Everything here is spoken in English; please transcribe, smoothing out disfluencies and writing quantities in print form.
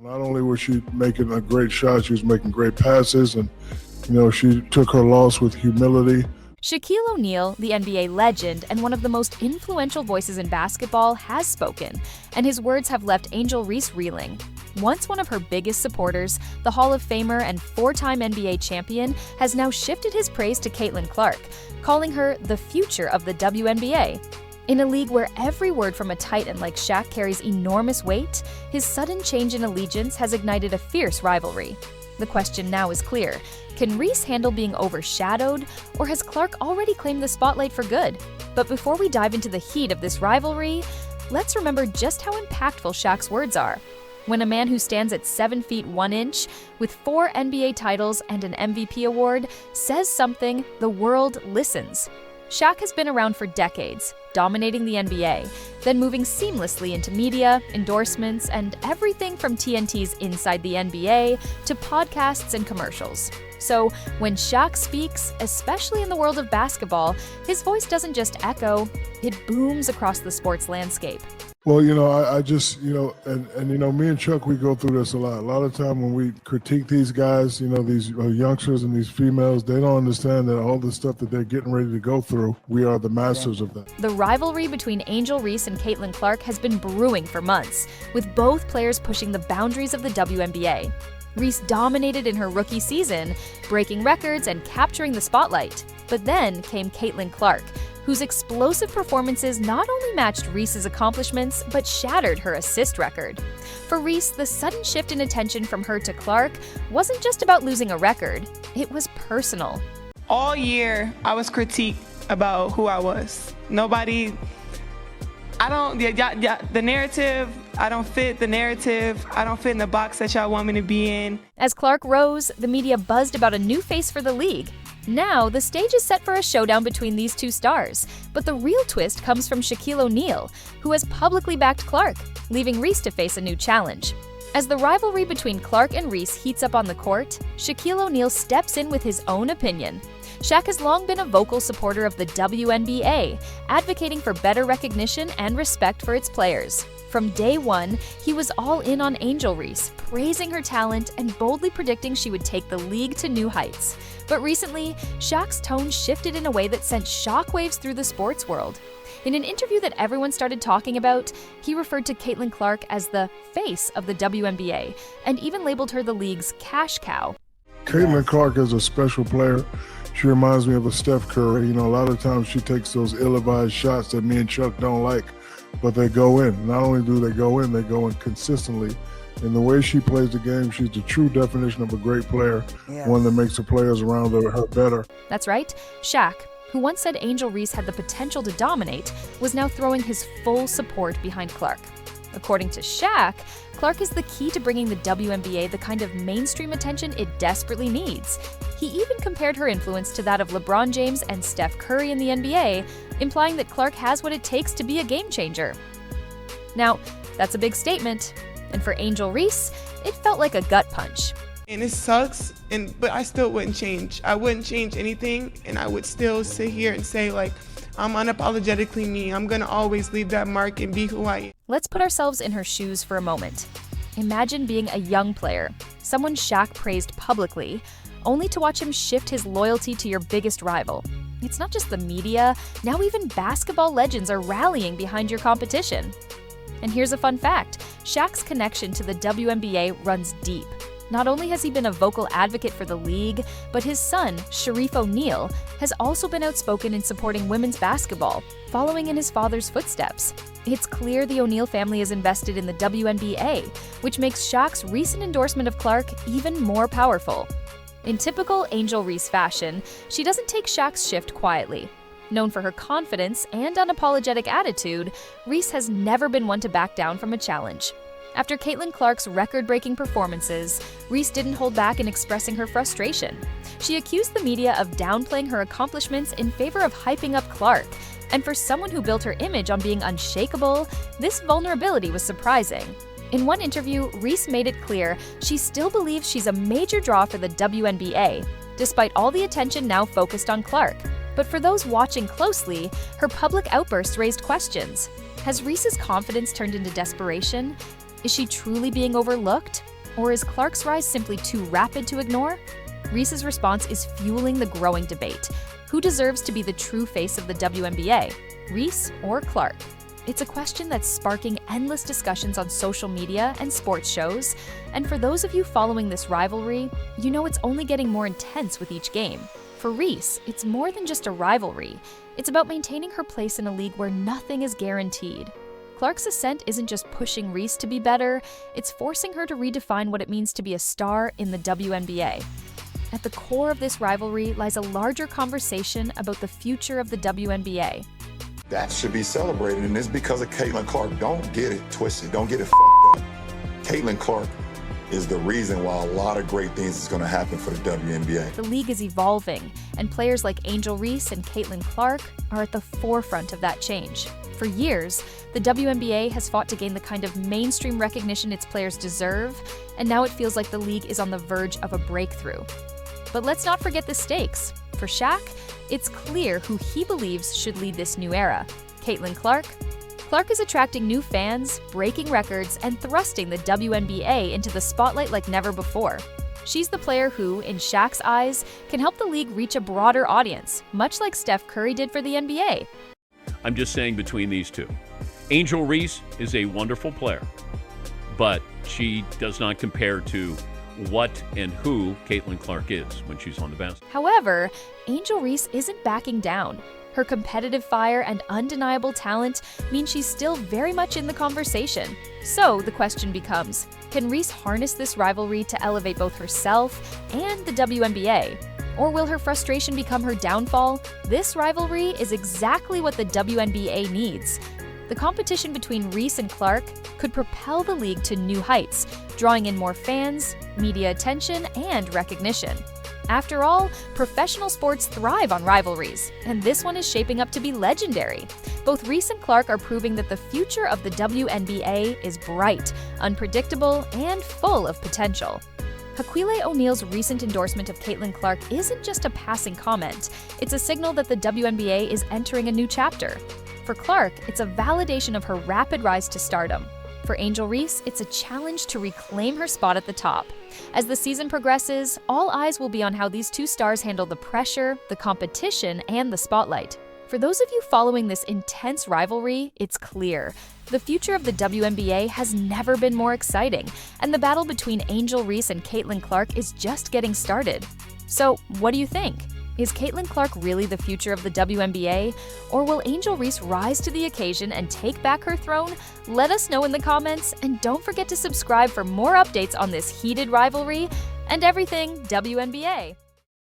Not only was she making a great shot, she was making great passes, and she took her loss with humility. Shaquille O'Neal, the NBA legend and one of the most influential voices in basketball, has spoken, and his words have left Angel Reese reeling. Once one of her biggest supporters, the Hall of Famer and four-time NBA champion, has now shifted his praise to Caitlin Clark, calling her the future of the WNBA. In a league where every word from a titan like Shaq carries enormous weight, his sudden change in allegiance has ignited a fierce rivalry. The question now is clear. Can Reese handle being overshadowed, or has Clark already claimed the spotlight for good? But before we dive into the heat of this rivalry, let's remember just how impactful Shaq's words are. When a man who stands at 7 feet 1 inch, with 4 NBA titles and an MVP award, says something, the world listens. Shaq has been around for decades, dominating the NBA, then moving seamlessly into media, endorsements, and everything from TNT's Inside the NBA to podcasts and commercials. So when Shaq speaks, especially in the world of basketball, his voice doesn't just echo, it booms across the sports landscape. Well, I just, me and Chuck, we go through this a lot. A lot of time when we critique these guys, these youngsters and these females, they don't understand that all the stuff that they're getting ready to go through, we are the masters of that. The rivalry between Angel Reese and Caitlin Clark has been brewing for months, with both players pushing the boundaries of the WNBA. Reese dominated in her rookie season, breaking records and capturing the spotlight. But then came Caitlin Clark, whose explosive performances not only matched Reese's accomplishments, but shattered her assist record. For Reese, the sudden shift in attention from her to Clark wasn't just about losing a record, it was personal. All year, I was critiqued about who I was. The narrative, I don't fit the narrative, I don't fit in the box that y'all want me to be in. As Clark rose, the media buzzed about a new face for the league. Now, the stage is set for a showdown between these two stars, but the real twist comes from Shaquille O'Neal, who has publicly backed Clark, leaving Reese to face a new challenge. As the rivalry between Clark and Reese heats up on the court, Shaquille O'Neal steps in with his own opinion. Shaq has long been a vocal supporter of the WNBA, advocating for better recognition and respect for its players. From day one, he was all in on Angel Reese, praising her talent and boldly predicting she would take the league to new heights. But recently, Shaq's tone shifted in a way that sent shockwaves through the sports world. In an interview that everyone started talking about, he referred to Caitlin Clark as the face of the WNBA and even labeled her the league's cash cow. Caitlin Clark is a special player. She reminds me of a Steph Curry. A lot of times she takes those ill-advised shots that me and Chuck don't like, but they go in. Not only do they go in consistently. And the way she plays the game, she's the true definition of a great player, one that makes the players around her better. That's right. Shaq, who once said Angel Reese had the potential to dominate, was now throwing his full support behind Clark. According to Shaq, Clark is the key to bringing the WNBA the kind of mainstream attention it desperately needs. He even compared her influence to that of LeBron James and Steph Curry in the NBA, implying that Clark has what it takes to be a game changer. Now, that's a big statement, and for Angel Reese, it felt like a gut punch. And it sucks, but I still wouldn't change. I wouldn't change anything, and I would still sit here and say, I'm unapologetically me. I'm gonna always leave that mark and be who I am. Let's put ourselves in her shoes for a moment. Imagine being a young player, someone Shaq praised publicly, only to watch him shift his loyalty to your biggest rival. It's not just the media, now even basketball legends are rallying behind your competition. And here's a fun fact, Shaq's connection to the WNBA runs deep. Not only has he been a vocal advocate for the league, but his son, Shaquille O'Neal, has also been outspoken in supporting women's basketball, following in his father's footsteps. It's clear the O'Neal family is invested in the WNBA, which makes Shaq's recent endorsement of Clark even more powerful. In typical Angel Reese fashion, she doesn't take Shaq's shift quietly. Known for her confidence and unapologetic attitude, Reese has never been one to back down from a challenge. After Caitlin Clark's record-breaking performances, Reese didn't hold back in expressing her frustration. She accused the media of downplaying her accomplishments in favor of hyping up Clark, and for someone who built her image on being unshakable, this vulnerability was surprising. In one interview, Reese made it clear she still believes she's a major draw for the WNBA, despite all the attention now focused on Clark. But for those watching closely, her public outbursts raised questions. Has Reese's confidence turned into desperation? Is she truly being overlooked? Or is Clark's rise simply too rapid to ignore? Reese's response is fueling the growing debate. Who deserves to be the true face of the WNBA, Reese or Clark? It's a question that's sparking endless discussions on social media and sports shows. And for those of you following this rivalry, you know it's only getting more intense with each game. For Reese, it's more than just a rivalry. It's about maintaining her place in a league where nothing is guaranteed. Clark's ascent isn't just pushing Reese to be better, it's forcing her to redefine what it means to be a star in the WNBA. At the core of this rivalry lies a larger conversation about the future of the WNBA. That should be celebrated, and it's because of Caitlin Clark. Don't get it twisted. Don't get it f***ed up. Caitlin Clark is the reason why a lot of great things is going to happen for the WNBA. The league is evolving, and players like Angel Reese and Caitlin Clark are at the forefront of that change. For years, the WNBA has fought to gain the kind of mainstream recognition its players deserve, and now it feels like the league is on the verge of a breakthrough. But let's not forget the stakes. For Shaq, it's clear who he believes should lead this new era. Caitlin Clark. Clark is attracting new fans, breaking records, and thrusting the WNBA into the spotlight like never before. She's the player who, in Shaq's eyes, can help the league reach a broader audience, much like Steph Curry did for the NBA. I'm just saying between these two. Angel Reese is a wonderful player, but she does not compare to what and who Caitlin Clark is when she's on the basket. However, Angel Reese isn't backing down. Her competitive fire and undeniable talent mean she's still very much in the conversation. So the question becomes, can Reese harness this rivalry to elevate both herself and the WNBA? Or will her frustration become her downfall? This rivalry is exactly what the WNBA needs. The competition between Reese and Clark could propel the league to new heights, drawing in more fans, media attention, and recognition. After all, professional sports thrive on rivalries, and this one is shaping up to be legendary. Both Reese and Clark are proving that the future of the WNBA is bright, unpredictable, and full of potential. Shaquille O'Neal's recent endorsement of Caitlin Clark isn't just a passing comment, it's a signal that the WNBA is entering a new chapter. For Clark, it's a validation of her rapid rise to stardom. For Angel Reese, it's a challenge to reclaim her spot at the top. As the season progresses, all eyes will be on how these two stars handle the pressure, the competition, and the spotlight. For those of you following this intense rivalry, it's clear. The future of the WNBA has never been more exciting, and the battle between Angel Reese and Caitlin Clark is just getting started. So, what do you think? Is Caitlin Clark really the future of the WNBA? Or will Angel Reese rise to the occasion and take back her throne? Let us know in the comments, and don't forget to subscribe for more updates on this heated rivalry and everything WNBA.